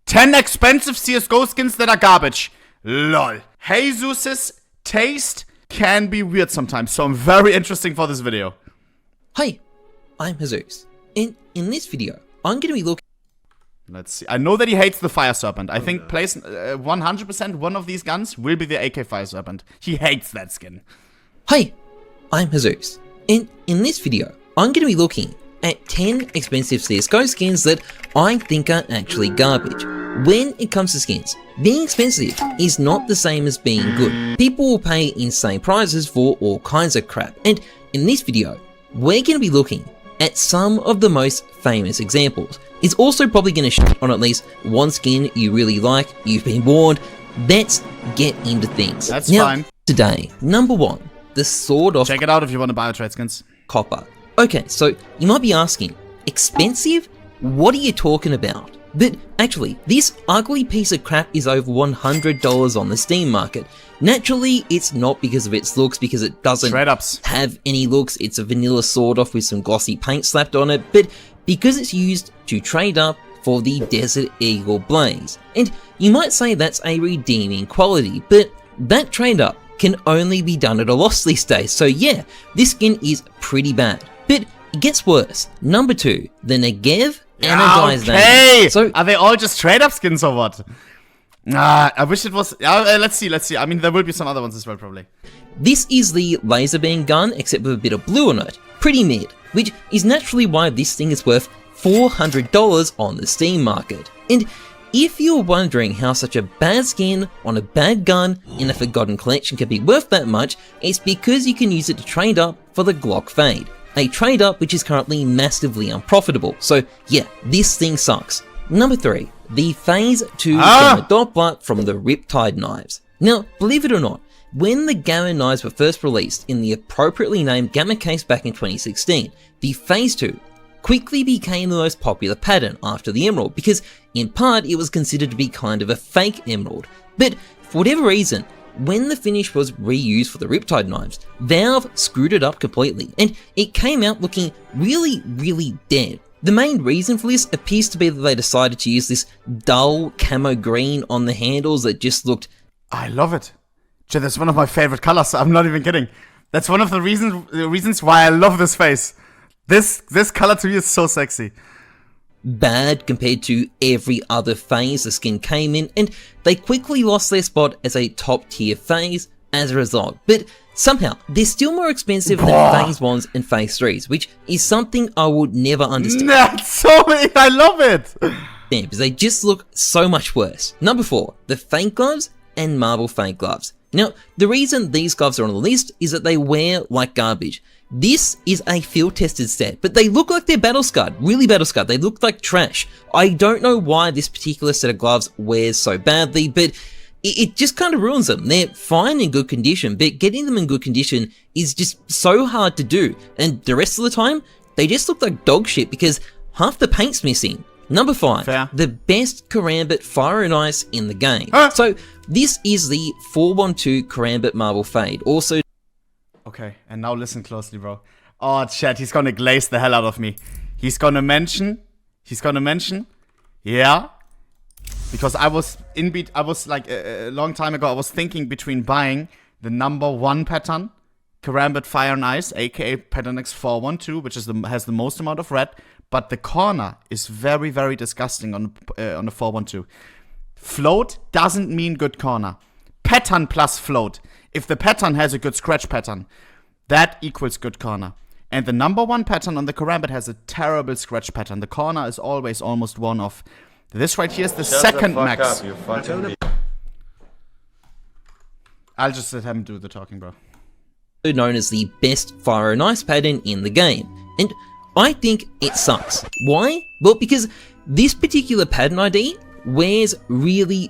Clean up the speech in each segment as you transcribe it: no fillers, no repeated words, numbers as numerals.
10 expensive CSGO skins that are garbage. Lol. Jesus's taste can be weird sometimes, so I'm very interesting for this video. Hi, I'm Jesus, and in this video, I'm going to be looking. Let's see. I know that he hates the Fire Serpent. I think 100% one of these guns will be the AK Fire Serpent. He hates that skin. Hi, I'm Jesus, and in this video, I'm going to be looking at 10 expensive CSGO skins that I think are actually garbage. When it comes to skins, being expensive is not the same as being good. People will pay insane prices for all kinds of crap, and in this video, we're going to be looking at some of the most famous examples. It's also probably going to shit on at least one skin you really like. You've been warned. Let's get into things. That's now, fine. Today, number 1, the Sword of Check it out if you want to buy trade skins. Copper. Okay, so you might be asking, expensive? What are you talking about? But actually, this ugly piece of crap is over $100 on the Steam market. Naturally, it's not because of its looks, because it doesn't have any looks. It's a vanilla sword off with some glossy paint slapped on it, but because it's used to trade up for the Desert Eagle Blaze. And you might say that's a redeeming quality, but that trade up can only be done at a loss these days. So yeah, this skin is pretty bad. But it gets worse. Number 2, the Negev Energized. Okay! So are they all just trade up skins or what? I wish it was. Let's see. I mean, there will be some other ones as well, probably. This is the laser beam gun, except with a bit of blue on it. Pretty mid, which is naturally why this thing is worth $400 on the Steam market. And if you're wondering how such a bad skin on a bad gun in a Forgotten Collection can be worth that much, it's because you can use it to trade up for the Glock Fade. A trade up which is currently massively unprofitable. So yeah, this thing sucks. Number 3, the Phase 2 Gamma Doppler from the Riptide knives. Now, believe it or not, when the Gamma knives were first released in the appropriately named Gamma case back in 2016, the Phase 2 quickly became the most popular pattern after the Emerald, because in part it was considered to be kind of a fake Emerald. But for whatever reason, when the finish was reused for the Riptide knives, Valve screwed it up completely, and it came out looking really dead. The main reason for this appears to be that they decided to use this dull camo green on the handles that just looked... I love it. That's one of my favorite colors, I'm not even kidding. That's one of the reasons why I love this face. This color to me is so sexy. Bad compared to every other phase the skin came in, and they quickly lost their spot as a top tier phase as a result. But somehow, they're still more expensive than phase 1s and phase 3s, which is something I would never understand. That's so I love it! Damn, because they just look so much worse. Number 4, the Fake Gloves and Marble Fake Gloves. Now, the reason these gloves are on the list is that they wear like garbage. This is a field tested set, but they look like they're battle scarred, really battle scarred. They look like trash. I don't know why this particular set of gloves wears so badly, but it just kind of ruins them. They're fine in good condition, but getting them in good condition is just so hard to do. And the rest of the time, they just look like dog shit because half the paint's missing. Number 5, the best Karambit Fire and Ice in the game. So this is the 412 Karambit Marble Fade, also... Okay, and now listen closely, bro. Oh, chat, he's gonna glaze the hell out of me. He's gonna mention, yeah. Because I was like, a long time ago, I was thinking between buying the number 1 pattern, Karambit Fire and Ice, aka Pattern X 412, which is has the most amount of red, but the corner is very disgusting on the 412. Float doesn't mean good corner. Pattern plus float. If the pattern has a good scratch pattern, that equals good corner. And the number 1 pattern on the Karambit has a terrible scratch pattern. The corner is always almost one off. This right here is the second max. I'll just let him do the talking, bro. Known as the best Fire and Ice pattern in the game. And I think it sucks. Why? Well, because this particular pattern ID wears really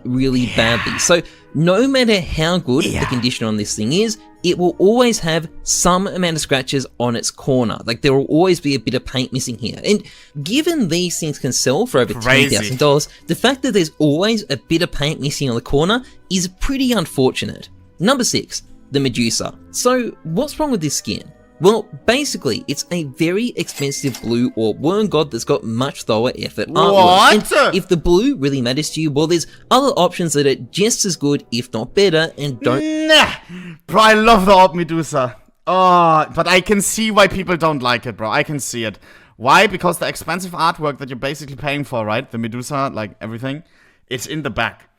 badly. So no matter how good the condition on this thing is, it will always have some amount of scratches on its corner. Like there will always be a bit of paint missing here. And given these things can sell for over $10,000, the fact that there's always a bit of paint missing on the corner is pretty unfortunate. Number 6, the Medusa. So what's wrong with this skin? Well, basically, it's a very expensive blue orb worm god that's got much lower effort artwork. And if the blue really matters to you, well, there's other options that are just as good, if not better, and don't... Nah! Bro, I love the Orb Medusa. Oh, but I can see why people don't like it, bro. I can see it. Why? Because the expensive artwork that you're basically paying for, right? The Medusa, like everything, it's in the back.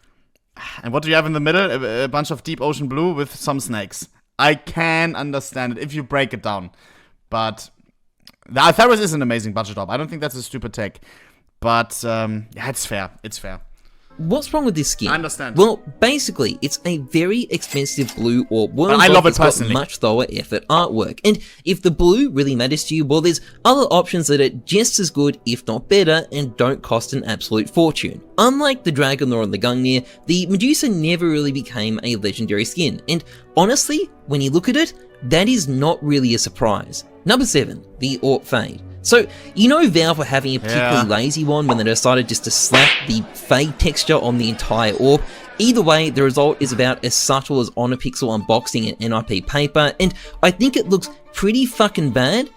And what do you have in the middle? A bunch of deep ocean blue with some snakes. I can understand it if you break it down. But the Altheros is an amazing budget orb. I don't think that's a stupid take. But, yeah, it's fair. It's fair. What's wrong with this skin? I understand. Well, basically, it's a very expensive blue orb worm I god love it that's got personally. much lower effort artwork. And if the blue really matters to you, well, there's other options that are just as good, if not better, and don't cost an absolute fortune. Unlike the Dragon Lore and the Gungnir, the Medusa never really became a legendary skin. And honestly, when you look at it, that is not really a surprise. Number 7, the Orb Fade. So, you know Valve were having a particularly lazy one when they decided just to slap the fade texture on the entire orb. Either way, the result is about as subtle as ohnePixel unboxing an NIP paper, and I think it looks pretty fucking bad.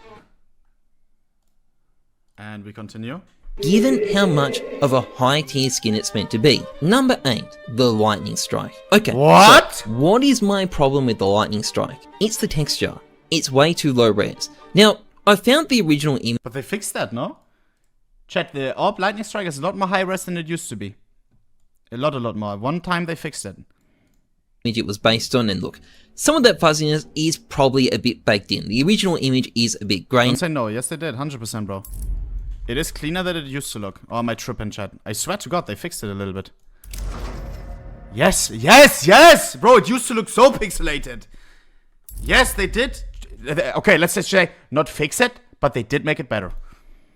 And we continue. Given how much of a high tier skin it's meant to be. Number 8, the Lightning Strike. Okay, what? So what is my problem with the Lightning Strike? It's the texture. It's way too low res. Now, I found the original image. But they fixed that, no? Chat, the Orb Lightning Strike is a lot more high res than it used to be. A lot more. One time they fixed it. It was based on, and look, some of that fuzziness is probably a bit baked in. The original image is a bit grey. Don't say no. Yes, they did. 100%, bro. It is cleaner than it used to look. Oh, my trip in chat. I swear to God, they fixed it a little bit. Yes, yes, yes! Bro, it used to look so pixelated. Yes, they did. Okay, let's just say not fix it, but they did make it better.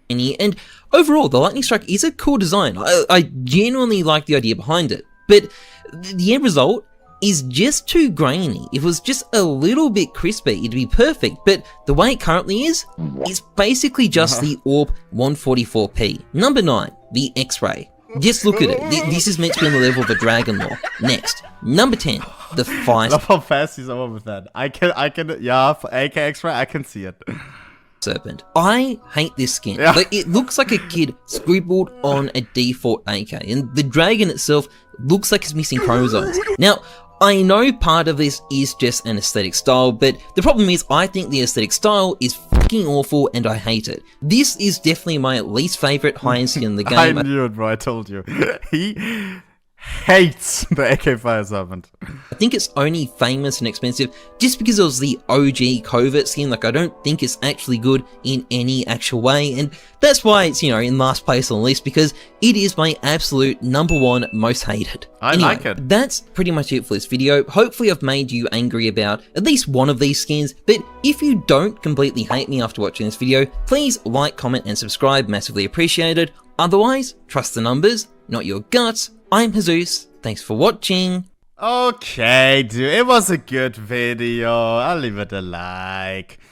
And overall, the Lightning Strike is a cool design. I genuinely like the idea behind it. But the end result is just too grainy. If it was just a little bit crispy, it'd be perfect. But the way it currently is, it's basically just the Orb 144p. Number 9, the X-Ray. Just look at it. This is meant to be on the level of a Dragon Lore. Next, number 10, the Fire Love how fast he's over with that. I can, yeah, for AK X-Ray, I can see it. Serpent. I hate this skin. Yeah. Like, it looks like a kid scribbled on a default AK, and the dragon itself looks like it's missing chromosomes. Now, I know part of this is just an aesthetic style, but the problem is I think the aesthetic style is fucking awful and I hate it. This is definitely my least favorite high-end skin in the game. I knew it, bro. I told you. He hates the AK Fire Serpent. I think it's only famous and expensive just because it was the OG covert skin. Like, I don't think it's actually good in any actual way, and that's why it's, you know, in last place on the list, because it is my absolute number 1 most hated. Anyway, like it. That's pretty much it for this video. Hopefully I've made you angry about at least one of these skins, but if you don't completely hate me after watching this video, please like, comment, and subscribe, massively appreciated. Otherwise, trust the numbers, not your guts. I'm Jesus, thanks for watching. Okay, dude, it was a good video. I'll leave it a like.